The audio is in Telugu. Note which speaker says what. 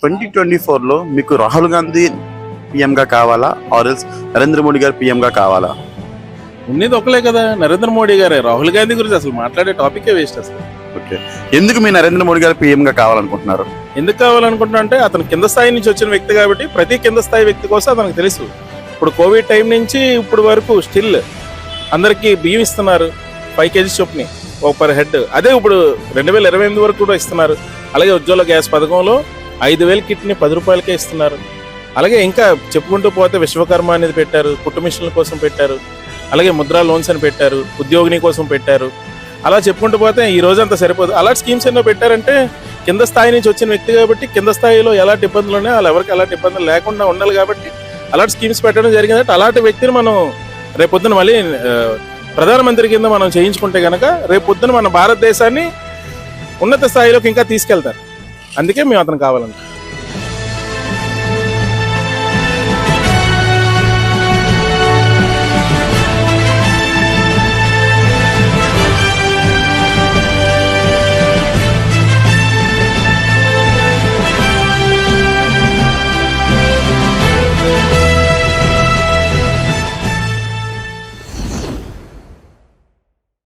Speaker 1: 2024లో మీకు రాహుల్ గాంధీ పీఎంగా కావాలా ఆర్ఎల్స్ నరేంద్ర మోడీ గారు పీఎంగా కావాలా?
Speaker 2: ఉన్నది ఒకలే కదా, నరేంద్ర మోడీ గారే. రాహుల్ గాంధీ గురించి అసలు మాట్లాడే టాపికే వేస్ట్ అసలు.
Speaker 1: ఓకే, ఎందుకు మీ నరేంద్ర మోడీ గారు పీఎంగా కావాలనుకుంటున్నారు?
Speaker 2: ఎందుకు కావాలనుకుంటున్నా అంటే అతను కింద స్థాయి నుంచి వచ్చిన వ్యక్తి కాబట్టి ప్రతి కింద స్థాయి వ్యక్తి కోసం అతనికి తెలుసు. ఇప్పుడు కోవిడ్ టైం నుంచి ఇప్పుడు వరకు స్టిల్ అందరికీ బియ్యం ఇస్తున్నారు 5 kgs చొప్పుని ఒక పర్ హెడ్. అదే ఇప్పుడు 2028 వరకు కూడా ఇస్తున్నారు. అలాగే ఉజ్వల గ్యాస్ పథకంలో 5,000 కిట్ని 10 రూపాయలకే ఇస్తున్నారు. అలాగే ఇంకా చెప్పుకుంటూ పోతే విశ్వకర్మ అనేది పెట్టారు, కుట్టు మిషన్ల కోసం పెట్టారు, అలాగే ముద్రా లోన్స్ అని పెట్టారు, ఉద్యోగిని కోసం పెట్టారు. అలా చెప్పుకుంటూ పోతే ఈ రోజంతా సరిపోదు. అలాంటి స్కీమ్స్ ఎన్నో పెట్టారంటే కింద స్థాయి నుంచి వచ్చిన వ్యక్తి కాబట్టి కింద స్థాయిలో ఎలాంటి ఇబ్బందులు ఉన్నాయో వాళ్ళు ఎవరికి అలాంటి ఇబ్బందులు లేకుండా ఉండాలి కాబట్టి అలాంటి స్కీమ్స్ పెట్టడం జరిగిందంటే అలాంటి వ్యక్తిని మనం రేపొద్దున మళ్ళీ ప్రధానమంత్రి కింద మనం చేయించుకుంటే కనుక రేపొద్దున మన భారతదేశాన్ని ఉన్నత స్థాయిలోకి ఇంకా తీసుకెళ్తారు. అందుకే మేము అతను కావాలంటాం.